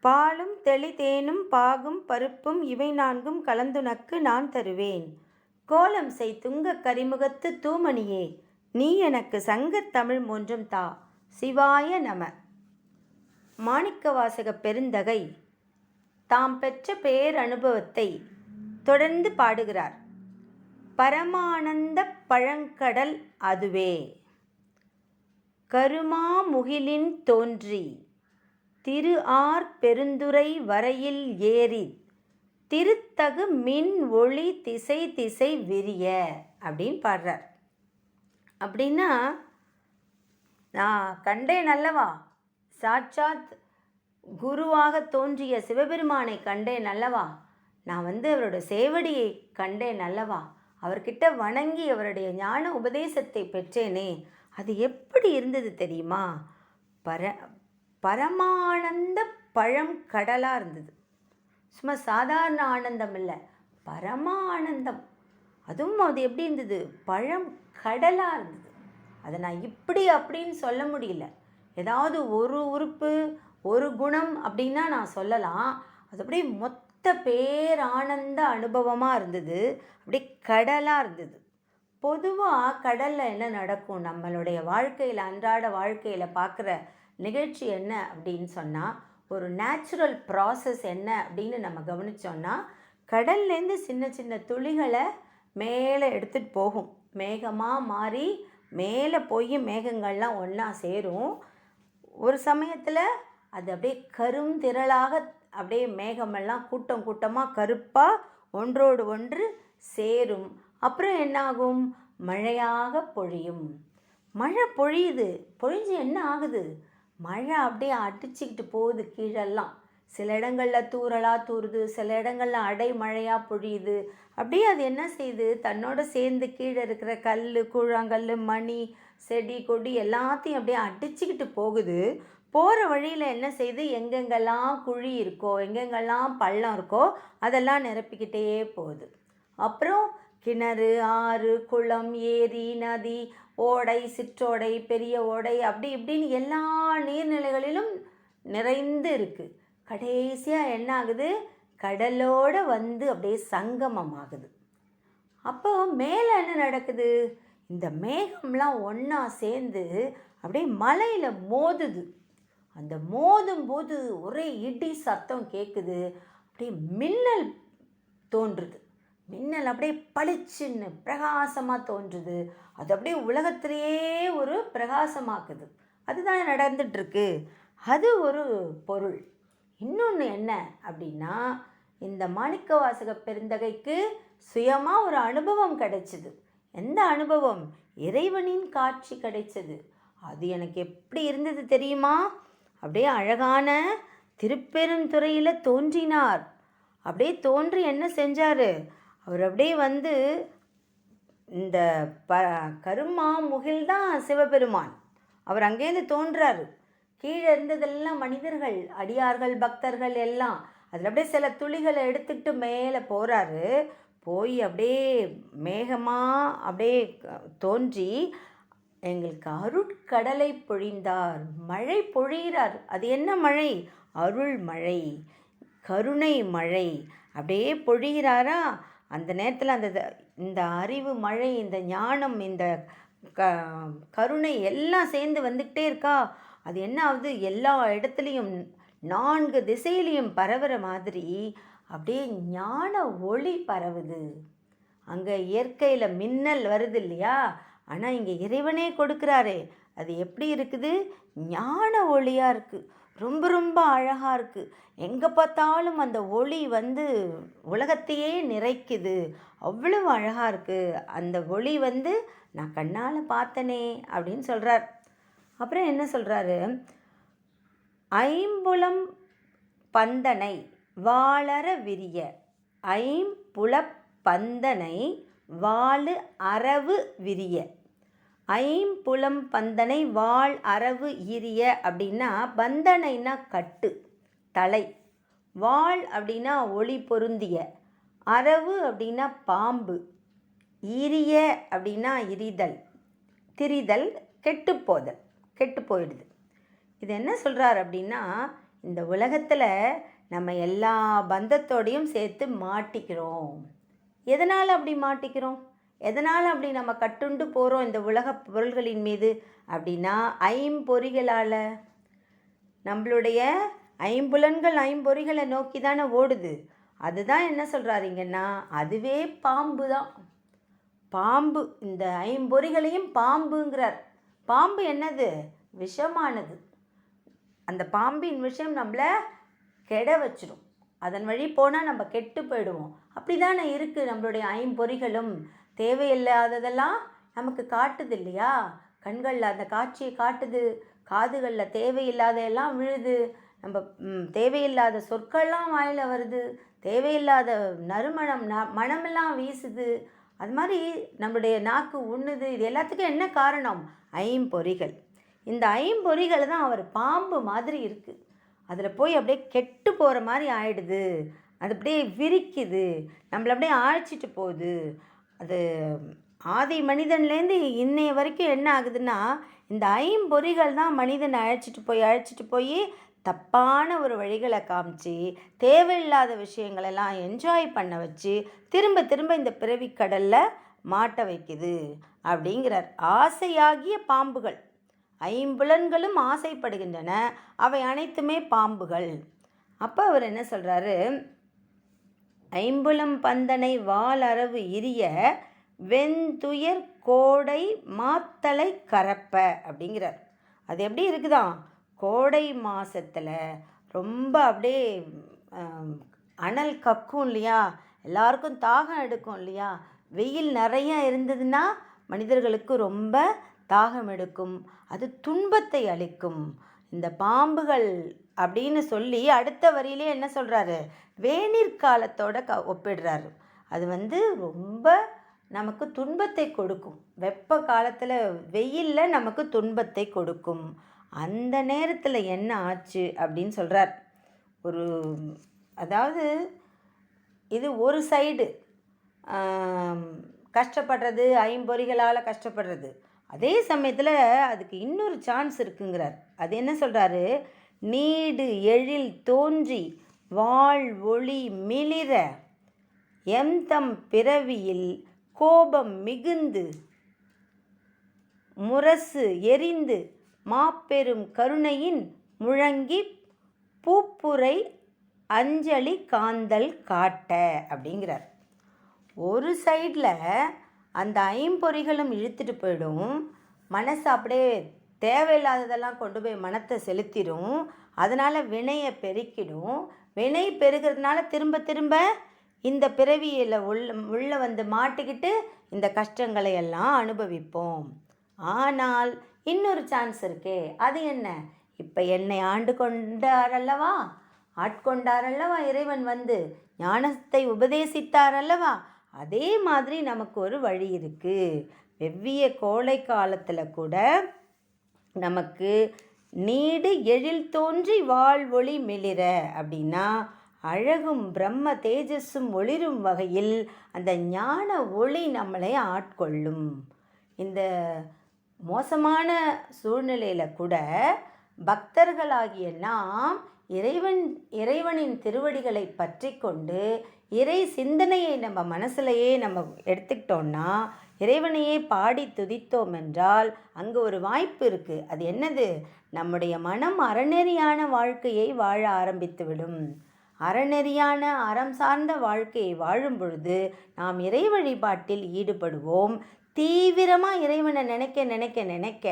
பாலும் தெளிதேனும் பாகும் பருப்பும் இவை நான்கும் கலந்துனக்கு நான் தருவேன். கோலம் செய் துங்கக் கரிமுகத்து தூமணியே, நீ எனக்கு சங்கத் தமிழ் மூன்றும் தா. சிவாய நம. மாணிக்கவாசகப் பெருந்தகை தாம் பெற்ற பேரனுபவத்தை தொடர்ந்து பாடுகிறார். பரமானந்த பழங்கடல் அதுவே, கருமாமுகிலின் தோன்றி திரு ஆர் பெருந்துறை வரையில் ஏறி திருத்தகு மின் ஒளி திசை திசை விரிய அப்படின்னு பாடுறார். அப்படின்னா நான் கண்டேன் அல்லவா, சாட்சாத் குருவாக தோன்றிய சிவபெருமானை கண்டேன் அல்லவா, நான் அவரோட சேவடியை கண்டேன் அல்லவா, அவர்கிட்ட வணங்கி அவருடைய ஞான உபதேசத்தை பெற்றேனே, அது எப்படி இருந்தது தெரியுமா? பரமானந்த பழம் கடலாக இருந்தது. சும்மா சாதாரண ஆனந்தம் இல்லை, பரமானந்தம். அதுவும் அது எப்படி இருந்தது? பழம் கடலாக இருந்தது. அதை நான் இப்படி அப்படின்னு சொல்ல முடியல. ஏதாவது ஒரு உறுப்பு ஒரு குணம் அப்படின்னா நான் சொல்லலாம். அது அப்படியே மொத்த பேரானந்த அனுபவமாக இருந்தது. அப்படியே கடலாக இருந்தது. பொதுவாக கடலில் என்ன நடக்கும், நம்மளுடைய வாழ்க்கையில் அன்றாட வாழ்க்கையில் பார்க்குற நிகழ்ச்சி என்ன அப்படின்னு சொன்னால், ஒரு நேச்சுரல் ப்ராசஸ் என்ன அப்படின்னு நம்ம கவனித்தோன்னா, கடல்லேருந்து சின்ன சின்ன துளிகளை மேலே எடுத்துகிட்டு போகும். மேகமாக மாறி மேலே போய் மேகங்கள்லாம் ஒன்றா சேரும். ஒரு சமயத்தில் அது அப்படியே கருந்திரளாக அப்படியே மேகமெல்லாம் கூட்டம் கூட்டமாக கருப்பாக ஒன்றோடு ஒன்று சேரும். அப்புறம் என்னாகும்? மழையாக பொழியும். மழை பொழியுது. பொழிஞ்சு என்ன ஆகுது? மழை அப்படியே அடிச்சுக்கிட்டு போகுது கீழெல்லாம். சில இடங்களில் தூறலாக தூறுது, சில இடங்களில் அடைமழையாக பொழியுது. அப்படியே அது என்ன செய்யுது? தன்னோட சேர்ந்து கீழே இருக்கிற கல், கூழாங்கல், மணி, செடி, கொடி எல்லாத்தையும் அப்படியே அடிச்சுக்கிட்டு போகுது. போகிற வழியில் என்ன செய்யுது? எங்கெங்கெல்லாம் குழி இருக்கோ, எங்கெங்கெல்லாம் பள்ளம் இருக்கோ அதெல்லாம் நிரப்பிக்கிட்டே போகுது. அப்புறம் கிணறு, ஆறு, குளம், ஏரி, நதி, ஓடை, சிற்றோடை, பெரிய ஓடை, அப்படி இப்படின்னு எல்லா நீர்நிலைகளிலும் நிறைந்து இருக்குது. கடைசியாக என்ன ஆகுது? கடலோடு வந்து அப்படியே சங்கமம் ஆகுது. அப்போ மேலே என்ன நடக்குது? இந்த மேகம்லாம் ஒன்றா சேர்ந்து அப்படியே மலையில் மோதுது. அந்த மோதும் போது ஒரே இடி சத்தம் கேட்குது. அப்படியே மின்னல் தோன்றுது. மின்னல் அப்படியே பளிச்சுன்னு பிரகாசமாக தோன்றுது. அது அப்படியே உலகத்திலேயே ஒரு பிரகாசமாக்குது. அதுதான் நடந்துட்டுருக்கு. அது ஒரு பொருள். இன்னொன்று என்ன அப்படின்னா, இந்த மாணிக்கவாசக பெருந்தகைக்கு சுயமாக ஒரு அனுபவம் கிடைச்சிது. எந்த அனுபவம்? இறைவனின் காட்சி கிடைச்சது. அது எனக்கு எப்படி இருந்தது தெரியுமா? அப்படியே அழகான திருப்பெருந்துறையில் தோன்றினார். அப்படியே தோன்றி என்ன செஞ்சார்? அவர் அப்படியே வந்து இந்த கருமாமுகில் தான் சிவபெருமான். அவர் அங்கேருந்து தோன்றாரு. கீழே இருந்ததெல்லாம் மனிதர்கள், அடியார்கள், பக்தர்கள் எல்லாம். அதில் அப்படியே சில துளிகளை எடுத்துக்கிட்டு மேலே போகிறாரு. போய் அப்படியே மேகமாக அப்படியே தோன்றி எங்களுக்கு அருட்கடலை பொழிந்தார். மழை பொழிகிறார். அது என்ன மழை? அருள் மழை, கருணை மழை அப்படியே பொழிகிறாரா. அந்த நேரத்தில் இந்த அறிவு மழை, இந்த ஞானம், இந்த கருணை எல்லாம் சேர்ந்து வந்துக்கிட்டே இருக்கா. அது என்ன ஆகுது? எல்லா இடத்துலையும் 4 திசையிலையும் பரவுற மாதிரி அப்படியே ஞான ஒளி பரவுது. அங்கே இயற்கையில் மின்னல் வருது இல்லையா, ஆனால் இங்கே இறைவனே கொடுக்குறாரே. அது எப்படி இருக்குது? ஞான ஒளியாக இருக்குது. ரொம்ப ரொம்ப அழகாக இருக்குது. எங்கே பார்த்தாலும் அந்த ஒளி வந்து உலகத்தையே நிறைக்குது. அவ்வளவு அழகாக இருக்குது. அந்த ஒளி வந்து நான் கண்ணால் பார்த்தனே அப்படின்னு சொல்கிறார். அப்புறம் என்ன சொல்கிறாரு? ஐம்புலம் பந்தனை வாளர விரிய, ஐம்புலப் பந்தனை வாளு அரவு விரிய. ஐம்புலம் பந்தனை வாழ் அரவு ஈரிய அப்படின்னா, பந்தனைனா கட்டு, தலை. வாழ் அப்படின்னா ஒளி பொருந்திய, அரவு அப்படின்னா பாம்பு, ஈரிய அப்படின்னா இரிதல், திரிதல், கெட்டு போயிடுது. இது என்ன சொல்கிறார் அப்படின்னா, இந்த உலகத்தில் நம்ம எல்லா பந்தத்தோடையும் சேர்த்து மாட்டிக்கிறோம். எதனால் அப்படி மாட்டிக்கிறோம்? எதனால் அப்படி நம்ம கட்டுண்டு போகிறோம் இந்த உலக பொருள்களின் மீது அப்படின்னா, ஐம்பொறிகளால். நம்மளுடைய ஐம்பொறிகளை நோக்கி தானே ஓடுது. அதுதான் என்ன சொல்கிறாருங்கன்னா, அதுவே பாம்பு தான். பாம்பு, இந்த ஐம்பொறிகளையும் பாம்புங்கிறார். பாம்பு என்னது? விஷமானது. அந்த பாம்பின் விஷயம் நம்மளை கெட வச்சிடும். அதன் வழி போனால் நம்ம கெட்டு போயிடுவோம். அப்படி தானே இருக்குது நம்மளுடைய ஐம்பொறிகளும். தேவையில்லாததெல்லாம் நமக்கு காட்டுது இல்லையா? கண்களில் அந்த காட்சியை காட்டுது, காதுகளில் தேவையில்லாதெல்லாம் விழுது, நம்ம தேவையில்லாத சொற்கள்லாம் வாயில் வருது, தேவையில்லாத நறுமணம் மனமெல்லாம் வீசுது. அது மாதிரி நம்மளுடைய நாக்கு உண்ணுது. இது எல்லாத்துக்கும் என்ன காரணம்? ஐம்பொறிகள். இந்த ஐம்பொறிகளை தான் அவர் பாம்பு மாதிரி இருக்குது. அதில் போய் அப்படியே கெட்டு போகிற மாதிரி ஆயிடுது. அது அப்படியே விரிக்குது, நம்மளை அப்படியே ஆழ்ச்சிட்டு போகுது. அது ஆதி மனிதன்லேருந்து இன்னைய வரைக்கும் என்ன ஆகுதுன்னா, இந்த ஐம்பொறிகள் தான் மனிதனை அழைச்சிட்டு போய் தப்பான ஒரு வழிகளை காமிச்சு, தேவையில்லாத விஷயங்களெல்லாம் என்ஜாய் பண்ண வச்சு, திரும்ப திரும்ப இந்த பிறவிக்கடலில் மாட்ட வைக்குது அப்படிங்கிறார். ஆசையாகிய பாம்புகள், ஐம்புலன்களும் ஆசைப்படுகின்றன, அவை அனைத்துமே பாம்புகள். அப்போ அவர் என்ன சொல்கிறாரு? ஐம்புலம் பந்தனை வாலறவு இரிய வெந்துயர் கோடை மாத்தலை கரப்ப அப்படிங்கிறார். அது எப்படி இருக்குதான்? கோடை மாதத்தில் ரொம்ப அப்படியே அனல் கக்கும் இல்லையா? எல்லாருக்கும் தாகம் எடுக்கும் இல்லையா? வெயில் நிறைய இருந்ததுன்னா மனிதர்களுக்கு ரொம்ப தாகம் எடுக்கும், அது துன்பத்தை அளிக்கும். இந்த பாம்புகள் அப்படின்னு சொல்லி அடுத்த வரியிலே என்ன சொல்கிறாரு? வேநீர் காலத்தோட ஒப்பிடுறாரு. அது ரொம்ப நமக்கு துன்பத்தை கொடுக்கும். வெப்ப காலத்தில் வெயிலில் நமக்கு துன்பத்தை கொடுக்கும். அந்த நேரத்தில் என்ன ஆச்சு அப்படின்னு சொல்கிறார். அதாவது இது ஒரு சைடு கஷ்டப்படுறது, ஐம்பொறிகளால் கஷ்டப்படுறது. அதே சமயத்தில் அதுக்கு இன்னொரு சான்ஸ் இருக்குங்கிறார். அது என்ன சொல்கிறாரு? நீடு எழில் தோன்றி வாழ் ஒளி மிளிர எம்தம் பிறவியில் கோபம் மிகுந்து முரசு எரிந்து மாப்பெரும் கருணையின் முழங்கி பூப்புரை அஞ்சலி காந்தல் காட்ட அப்படிங்கிறார். ஒரு சைடில் அந்த ஐம்பொறிகளும் இழுத்துட்டு போயிடும், மனசு அப்படியே தேவையில்லாததெல்லாம் கொண்டு போய் மனத்தை செலுத்திடும், அதனால் வினையை பெருக்கிடும். வினை பெருகிறதுனால திரும்ப திரும்ப இந்த பிறவியில் உள்ள மாட்டிக்கிட்டு இந்த கஷ்டங்களை எல்லாம் அனுபவிப்போம். ஆனால் இன்னொரு சான்ஸ் இருக்கே, அது என்ன? இப்போ என்னை ஆட்கொண்டாரல்லவா இறைவன் ஞானத்தை உபதேசித்தாரல்லவா, அதே மாதிரி நமக்கு ஒரு வழி இருக்குது. வெவ்விய கோடை காலத்தில் கூட நமக்கு நீடு எழில் தோன்றி வாழ்வொளி மிளிர அப்படின்னா, அழகும் பிரம்ம தேஜஸும் ஒளிரும் வகையில் அந்த ஞான ஒளி நம்மளை ஆட்கொள்ளும். இந்த மோசமான சூழ்நிலையில் கூட பக்தர்களாகிய நாம் இறைவனின் திருவடிகளை பற்றி கொண்டு இறை சிந்தனையை நம்ம மனசுலையே நம்ம எடுத்துக்கிட்டோம்னா, இறைவனையே பாடி துதித்தோம் என்றால் அங்கே ஒரு வாய்ப்பு இருக்குது. அது என்னது? நம்முடைய மனம் அறநெறியான வாழ்க்கையை வாழ ஆரம்பித்துவிடும். அறநெறியான அறம் சார்ந்த வாழ்க்கையை வாழும் பொழுது நாம் இறை வழிபாட்டில் ஈடுபடுவோம். தீவிரமாக இறைவனை நினைக்க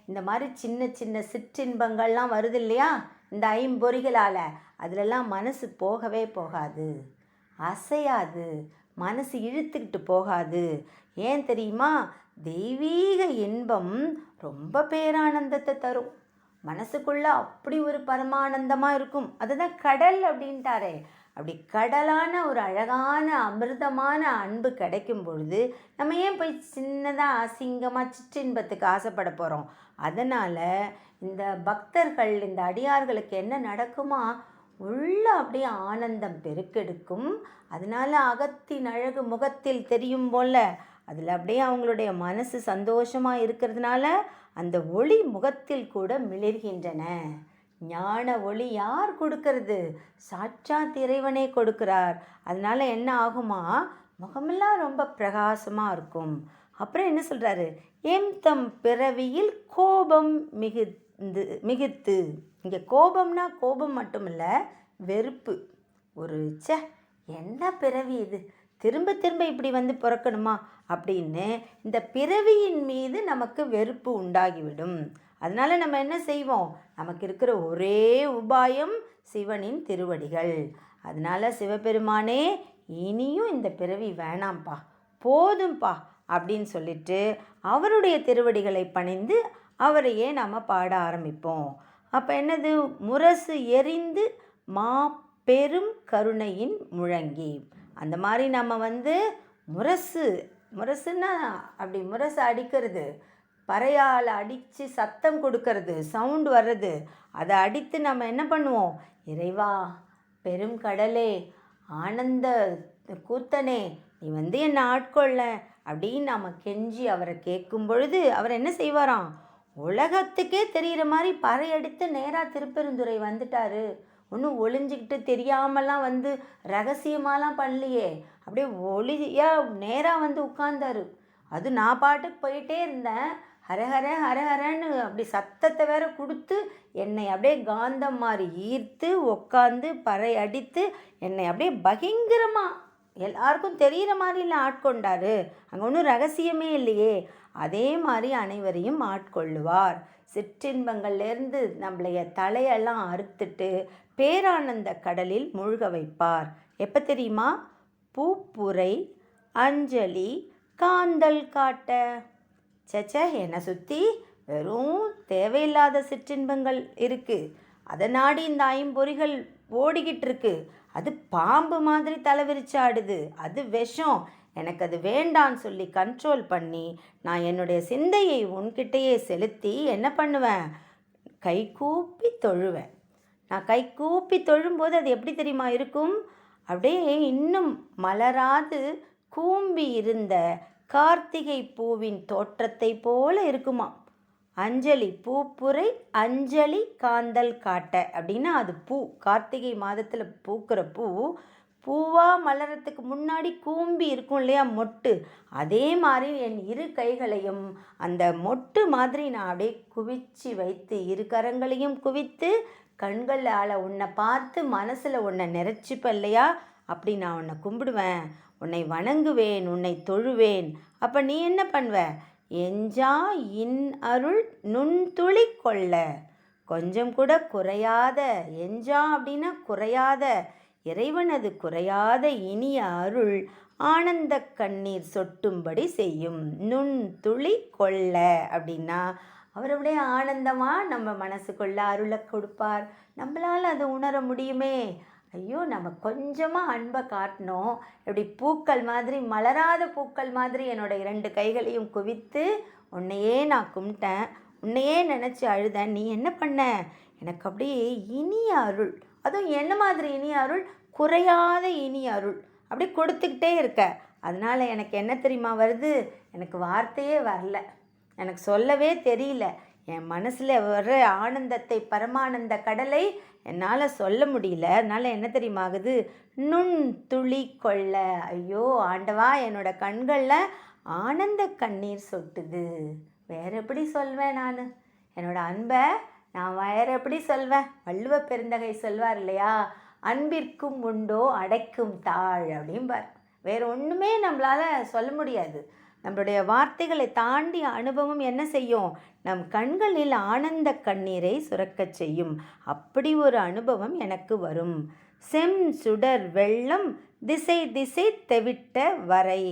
இந்த மாதிரி சின்ன சின்ன சிற்றின்பங்கள்லாம் வருது இல்லையா, இந்த ஐம்பொறிகளால், அதிலெல்லாம் மனசு போகவே போகாது, அசையாது, மனசு இழுத்துக்கிட்டு போகாது. ஏன் தெரியுமா? தெய்வீக இன்பம் ரொம்ப பேரானந்தத்தை தரும். மனசுக்குள்ளே அப்படி ஒரு பரமானந்தமாக இருக்கும். அதுதான் கடல் அப்படின்ட்டாரே. அப்படி கடலான ஒரு அழகான அமிர்தமான அன்பு கிடைக்கும் பொழுது நம்ம ஏன் போய் சின்னதாக அசிங்கமாக சிற்றின்பத்துக்கு ஆசைப்பட போகிறோம்? அதனால் இந்த பக்தர்கள், இந்த அடியார்களுக்கு என்ன நடக்குமா? உள்ள அப்படியே ஆனந்தம் பெருக்கெடுக்கும். அதனால் அகத்தின் அழகு முகத்தில் தெரியும் போல அதில் அப்படியே அவங்களுடைய மனசு சந்தோஷமாக இருக்கிறதுனால அந்த ஒளி முகத்தில் கூட மிளிர்கின்றன. ஞான ஒளி யார் கொடுக்கறது? சாட்சாத் இறைவனே கொடுக்கிறார். அதனால என்ன ஆகுமா, முகமெல்லாம் ரொம்ப பிரகாசமாக இருக்கும். அப்புறம் என்ன சொல்கிறாரு, தம் பிறவியில் கோபம் மிகுத்து. இங்கே கோபம்னா கோபம் மட்டும் இல்லை, வெறுப்பு. ஒரு என்ன பிறவி இது, திரும்ப திரும்ப இப்படி வந்து பிறக்கணுமா அப்படின்னு இந்த பிறவியின் மீது நமக்கு வெறுப்பு உண்டாகிவிடும். அதனால நம்ம என்ன செய்வோம், நமக்கு இருக்கிற ஒரே உபாயம் சிவனின் திருவடிகள். அதனால சிவபெருமானே, இனியும் இந்த பிறவி வேணாம்ப்பா, போதும்பா அப்படின்னு சொல்லிட்டு அவருடைய திருவடிகளை பணிந்து அவரையே நாம் பாட ஆரம்பிப்போம். அப்போ என்னது, முரசு எரிந்து மா பெரும் கருணையின் முழங்கி. அந்த மாதிரி நம்ம வந்து முரசுன்னா அப்படி முரசு அடிக்கிறது, பறையால் அடித்து சத்தம் கொடுக்கறது, சவுண்டு வர்றது, அதை அடித்து நம்ம என்ன பண்ணுவோம், இறைவா பெரும் கடலே ஆனந்த கூத்தனே நீ வந்து என்னை ஆட்கொள்ள அப்படின்னு நாம் கெஞ்சி அவரை கேட்கும் பொழுது அவர் என்ன செய்வாராம், உலகத்துக்கே தெரிகிற மாதிரி பறையடித்து நேராக திருப்பெருந்துறை வந்துட்டார். ஒன்றும் ஒளிஞ்சிக்கிட்டு தெரியாமலாம் வந்து ரகசியமாலாம் பண்ணலையே, அப்படியே ஒளியாக நேராக வந்து உட்கார்ந்தாரு. அது நான் பாட்டுக்கு போயிட்டே இருந்தேன், ஹரஹர ஹரஹரன்னு அப்படி சத்தத்தை வேற கொடுத்து என்னை அப்படியே காந்தம் மாதிரி ஈர்த்து உட்காந்து பறை அடித்து என்னை அப்படியே பயங்கரமாக எல்லாருக்கும் தெரிகிற மாதிரிலாம் ஆட்கொண்டாரு. அங்கே ஒன்றும் ரகசியமே இல்லையே. அதே மாதிரி அனைவரையும் ஆட்கொள்ளுவார். சிற்றின்பங்கள்லேருந்து நம்மளைய தலையெல்லாம் அறுத்துட்டு பேரானந்த கடலில் முழுக வைப்பார். எப்போ தெரியுமா, பூப்புரை அஞ்சலி காந்தல் காட்ட. என்னை சுற்றி வெறும் தேவையில்லாத சிற்றின்பங்கள் இருக்குது, அதை நாடி இந்த ஐம்பொறிகள் ஓடிக்கிட்டு இருக்கு. அது பாம்பு மாதிரி தலைவிரிச்சு ஆடுது, அது விஷம், எனக்கு அது வேண்டான்னு சொல்லி கண்ட்ரோல் பண்ணி நான் என்னுடைய சிந்தையை உன்கிட்டையே செலுத்தி என்ன பண்ணுவேன், கை கூப்பி தொழுவேன். நான் கை கூப்பி தொழும்போது அது எப்படி தெரியுமா இருக்கும், அப்படியே இன்னும் மலராது கூம்பி இருந்த கார்த்திகை பூவின் தோற்றத்தை போல இருக்குமா. அஞ்சலி பூப்புரை அஞ்சலி காந்தல் காட்ட அப்படின்னா அது பூ, கார்த்திகை மாதத்தில் பூக்கிற பூவாக மலரத்துக்கு முன்னாடி கூம்பி இருக்கும் இல்லையா மொட்டு, அதே மாதிரி என் இரு கைகளையும் அந்த மொட்டு மாதிரி நான் அப்படியே குவிச்சு வைத்து, இரு கரங்களையும் குவித்து கண்களால் உன்னை பார்த்து மனசில் உன்னை நிறைச்சிப்ப இல்லையா, அப்படி நான் உன்னை கும்பிடுவேன், உன்னை வணங்குவேன், உன்னை தொழுவேன். அப்போ நீ என்ன பண்ணுவ, எஞ்சா இன் அருள் நுண்துளி கொள்ள, கொஞ்சம் கூட குறையாத, எஞ்சா அப்படின்னா குறையாத, இறைவனது குறையாத இனிய அருள் ஆனந்த கண்ணீர் சொட்டும்படி செய்யும். நுண் துளி கொள்ள அப்படின்னா அவர் அப்படியே ஆனந்தமாக நம்ம மனசுக்குள்ள அருளை கொடுப்பார். நம்மளால் அதை உணர முடியுமே. ஐயோ, நம்ம கொஞ்சமாக அன்பை காட்டணும், இப்படி பூக்கள் மாதிரி, மலராத பூக்கள் மாதிரி என்னோடய 2 கைகளையும் குவித்து உன்னையே நான் கும்பிட்டேன், உன்னையே நினச்சி அழுதேன், நீ என்ன பண்ண, எனக்கு அப்படியே இனிய அருள், அதுவும் என்ன மாதிரி இனிய அருள், குறையாத இனிய அருள் அப்படியே கொடுத்துக்கிட்டே இருக்க. அதனால் எனக்கு என்ன தெரியுமா வருது, எனக்கு வார்த்தையே வரல, எனக்கு சொல்லவே தெரியல, என் மனசில் வர்ற ஆனந்தத்தை, பரமானந்த கடலை என்னால் சொல்ல முடியல. அதனால் என்ன தெரியுமா ஆகுது, நுண் துளி கொள்ள. ஐயோ ஆண்டவா, என்னோட கண்களில் ஆனந்த கண்ணீர் சொட்டுது, வேறு எப்படி சொல்வேன் நான் என்னோட அன்பை, நான் வேறு எப்படி சொல்வேன். வள்ளுவ பெருந்தகை சொல்வார் இல்லையா, அன்பிற்கும் உண்டோ அடைக்கும் தாழ் அப்படிம்பார். வேறு ஒன்றுமே நம்மளால் சொல்ல முடியாது. நம்மளுடைய வார்த்தைகளை தாண்டி அனுபவம் என்ன செய்யும், நம் கண்களில் ஆனந்த கண்ணீரை சுரக்கச் செய்யும். அப்படி ஒரு அனுபவம் எனக்கு வரும். செம் சுடர் வெள்ளம் திசை திசை தெவிட்ட வரை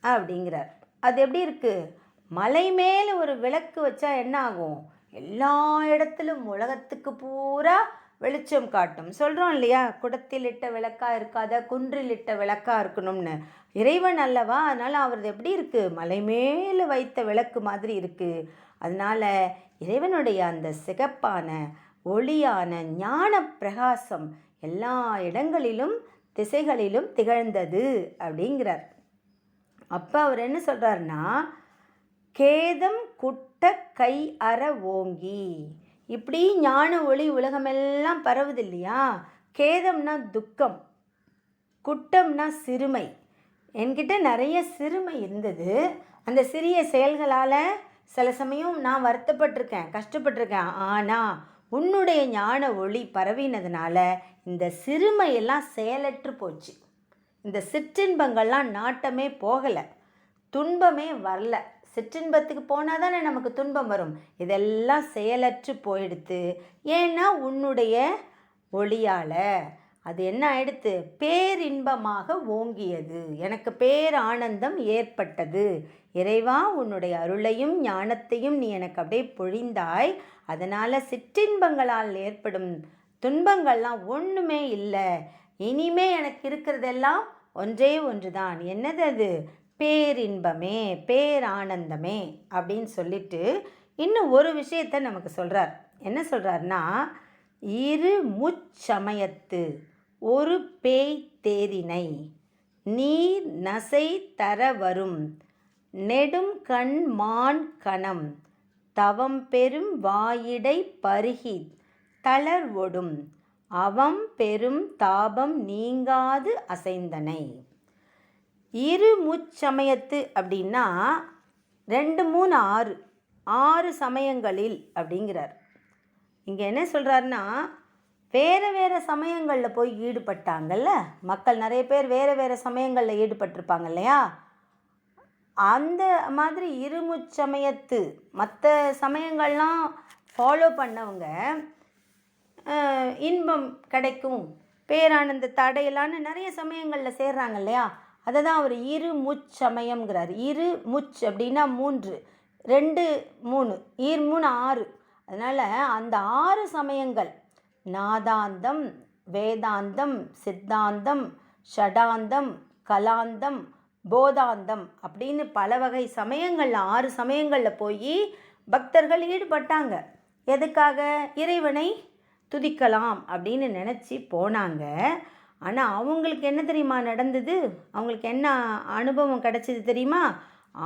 அப்படிங்கிறார். அது எப்படி இருக்குது, மலை மேலே ஒரு விளக்கு வச்சா என்ன ஆகும், எல்லா இடத்திலும் உலகத்துக்கு பூரா வெளிச்சம் காட்டும். சொல்கிறோம் இல்லையா, குடத்தில் இட்ட விளக்காக இருக்காத குன்றில் இட்ட விளக்காக இருக்கணும்னு. இறைவன் அல்லவா, அதனால் அவரது எப்படி இருக்குது, மலை மேலே வைத்த விளக்கு மாதிரி இருக்குது. அதனால் இறைவனுடைய அந்த சிகப்பான ஒளியான ஞான பிரகாசம் எல்லா இடங்களிலும் திசைகளிலும் திகழ்ந்தது அப்படிங்கிறார். அப்போ அவர் என்ன சொல்கிறாருன்னா, கேதம் குட்ட கை அற ஓங்கி, இப்படி ஞான ஒளி உலகமெல்லாம் பரவுது இல்லையா? கேதம்னா துக்கம், குட்டம்னா சிறுமை. என்கிட்ட நிறைய சிறுமை இருந்தது. அந்த சிறிய செயல்களால் சில சமயம் நான் வருத்தப்பட்டிருக்கேன், கஷ்டப்பட்டிருக்கேன். ஆனால் உன்னுடைய ஞான ஒளி பரவினதுனால இந்த சிறுமையெல்லாம் செயலற்று போச்சு. இந்த சிற்றின்பங்கள்லாம் நாட்டமே போகலை, துன்பமே வரல. சிற்றின்பத்துக்கு போனால் தானே நமக்கு துன்பம் வரும். இதெல்லாம் செயலற்று போயிடுத்து. ஏன்னா உன்னுடைய ஒளியால் அது என்ன ஆயிடுத்து? பேரின்பமாக ஓங்கியது. எனக்கு பேரானந்தம் ஏற்பட்டது. இறைவா, உன்னுடைய அருளையும் ஞானத்தையும் நீ எனக்கு அப்படியே பொழிந்தாய். அதனால் சிற்றின்பங்களால் ஏற்படும் துன்பங்கள்லாம் ஒன்றுமே இல்லை. இனிமே எனக்கு இருக்கிறதெல்லாம் ஒன்றே ஒன்று தான். என்னது அது? பேரின்பமே, பேரானந்தமே அப்படின்னு சொல்லிட்டு இன்னும் ஒரு விஷயத்தை நமக்கு சொல்கிறார். என்ன சொல்கிறாருன்னா, இரு முச்சமயத்து ஒரு பேய் தேரினை நீர் நசை தர வரும் நெடும் கண் மான் கணம் தவம் பெரும் வாயிடை பருகி தளர்வொடும் அவம் பெரும் தாபம் நீங்காது அசைந்தனை. இரு முச்சமயத்து அப்படின்னா 2 3 6 6 சமயங்களில் அப்படிங்கிறார். இங்கே என்ன சொல்கிறாருன்னா, வேறு சமயங்களில் போய் ஈடுபட்டாங்கல்ல மக்கள், நிறைய பேர் வேறு சமயங்களில் ஈடுபட்டிருப்பாங்க இல்லையா? அந்த மாதிரி இருமுச்சமயத்து மற்ற சமயங்கள்லாம் ஃபாலோ பண்ணவங்க இன்பம் கிடைக்கும், பேரானந்த அடையலான்னு நிறைய சமயங்களில் சேர்றாங்க இல்லையா? அதை தான் அவர் இரு முச்சமயம்ங்கிறார். இரு முச் அப்படின்னா 3, 2 3, 3 6. அதனால் அந்த 6 சமயங்கள், நாதாந்தம், வேதாந்தம், சித்தாந்தம், ஷடாந்தம், கலாந்தம், போதாந்தம் அப்படின்னு பல வகை சமயங்களில் 6 சமயங்களில் போய் பக்தர்கள் ஈடுபட்டாங்க. எதுக்காக? இறைவனை துதிக்கலாம் அப்படின்னு நினச்சி போனாங்க. ஆனால் அவங்களுக்கு என்ன தெரியுமா நடந்தது? அவங்களுக்கு என்ன அனுபவம் கிடச்சிது தெரியுமா?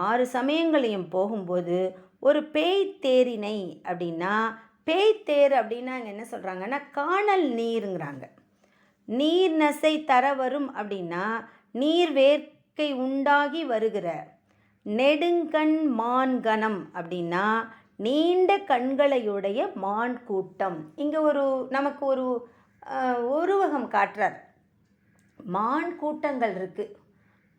6 சமயங்களையும் போகும்போது ஒரு பேய் தேரினை அப்படின்னா, பேய் தேர் அப்படின்னா அங்கே என்ன சொல்கிறாங்கன்னா காணல் நீருங்கிறாங்க. நீர் நசை தர வரும் அப்படின்னா நீர் வேர்க்கை உண்டாகி வருகிற. நெடுங்கண் மான் கணம் அப்படின்னா நீண்ட கண்களையுடைய மான் கூட்டம். இங்கே நமக்கு ஒரு உருவகம் காட்டுறார். மான் கூட்டங்கள் இருக்குது.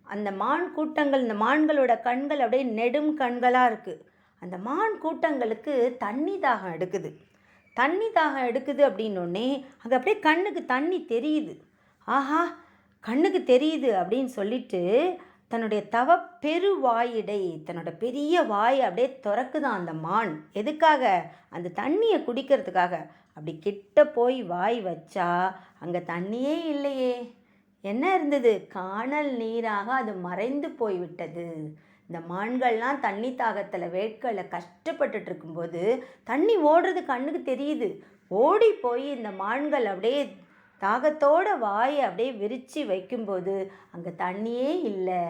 அந்த மான் கூட்டங்கள், இந்த மான்களோட கண்கள் அப்படியே நெடும் கண்களாக இருக்குது. அந்த மான் கூட்டங்களுக்கு தண்ணி தாகம் எடுக்குது. தண்ணி தாகம் எடுக்குது அப்படின்னோடனே அங்கே அப்படியே கண்ணுக்கு தண்ணி தெரியுது. ஆஹா, கண்ணுக்கு தெரியுது அப்படின்னு சொல்லிட்டு தன்னுடைய பெருவாயிடை, தன்னோட பெரிய வாயை அப்படியே திறக்குதான் அந்த மான். எதுக்காக? அந்த தண்ணியை குடிக்கிறதுக்காக. அப்படி கிட்ட போய் வாய் வச்சா அங்கே தண்ணியே இல்லையே. என்ன இருந்தது? காணல் நீராக அது மறைந்து போய்விட்டது. இந்த மான்கள்லாம் தண்ணி தாகத்தில் வேட்கையில் கஷ்டப்பட்டுட்டு இருக்கும்போது தண்ணி ஓடுறது கண்ணுக்கு தெரியுது. ஓடி போய் இந்த மான்கள் அப்படியே தாகத்தோட வாயை அப்படியே விரித்து வைக்கும்போது அங்கே தண்ணியே இல்லை,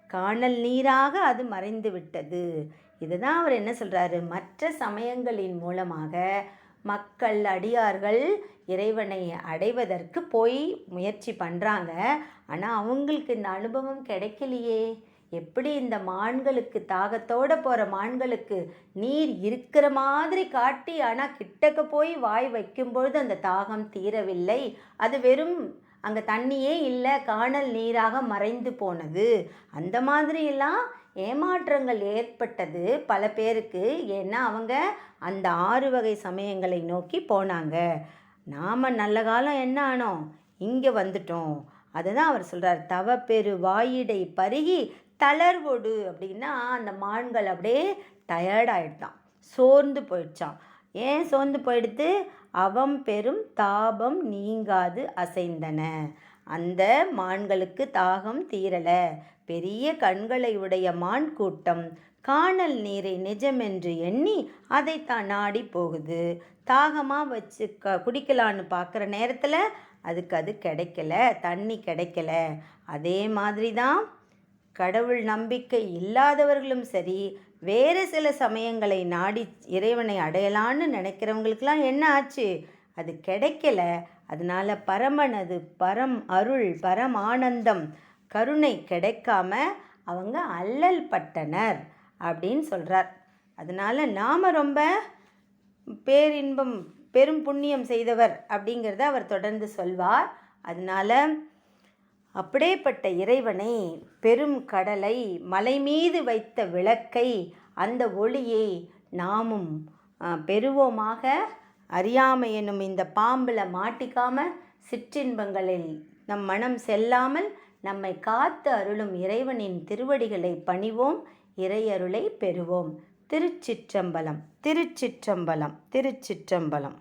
காணல் நீராக அது மறைந்து விட்டது. இதுதான் அவர் என்ன சொல்கிறாரு? மற்ற சமயங்களின் மூலமாக மக்கள், அடியார்கள் இறைவனை அடைவதற்கு போய் முயற்சி பண்ணுறாங்க. ஆனால் அவங்களுக்கு இந்த அனுபவம் கிடைக்கலையே. எப்படி இந்த மான்களுக்கு, தாகத்தோடு போகிற மான்களுக்கு நீர் இருக்கிற மாதிரி காட்டி ஆனால் கிட்டக்க போய் வாய் வைக்கும்பொழுது அந்த தாகம் தீரவில்லை. அது வெறும் அங்கே தண்ணியே இல்லை, காணல் நீராக மறைந்து போனது. அந்த மாதிரியெல்லாம் ஏமாற்றங்கள் ஏற்பட்டது பல பேருக்கு. ஏன்னா அவங்க அந்த 6 வகை சமயங்களை நோக்கி போனாங்க. நாம் நல்ல காலம் என்ன ஆனோம்? இங்கே வந்துட்டோம். அதுதான் அவர் சொல்கிறார். தவ பெரு வாயிடை பருகி தளர்வொடு அப்படின்னா அந்த மான்கள் அப்படியே டயர்டாயிட்டான், சோர்ந்து போயிடுச்சான். ஏன் சோர்ந்து போயிடுத்து? அவம் பெரும் தாபம் நீங்காது அசைந்தன. அந்த மான்களுக்கு தாகம் தீரலை. பெரிய கண்களை உடைய மான் கூட்டம் காணல் நீரை நிஜமென்று எண்ணி அதை தான் நாடி போகுது. தாகமாக வச்சு குடிக்கலான்னு பார்க்குற நேரத்தில் அதுக்கு அது கிடைக்கல, தண்ணி கிடைக்கல. அதே மாதிரி தான் கடவுள் நம்பிக்கை இல்லாதவர்களும் சரி, வேறு சில சமயங்களை நாடி இறைவனை அடையலான்னு நினைக்கிறவங்களுக்கெல்லாம் என்ன ஆச்சு? அது கிடைக்கல. அதனால் பரமனது பரம் அருள் பரம் ஆனந்தம் கருணை கிடைக்காம அவங்க அல்லல் பட்டனர் அப்படின்னு சொல்கிறார். அதனால் நாம் ரொம்ப பேரின்பம் பெரும் புண்ணியம் செய்தவர் அப்படிங்கிறத அவர் தொடர்ந்து சொல்வார். அதனால் அப்படியேப்பட்ட இறைவனை, பெரும் கடலை, மலை மீது வைத்த விளக்கை, அந்த ஒளியை நாமும் பெறுவோமாக. அறியாமை எனும் இந்த பாம்பில் மாட்டிக்காம சிற்றின்பங்களில் நம் மனம் செல்லாமல் நம்மை காத்து அருளும் இறைவனின் திருவடிகளை பணிவோம், இறையருளை பெறுவோம். திருச்சிற்றம்பலம், திருச்சிற்றம்பலம், திருச்சிற்றம்பலம்.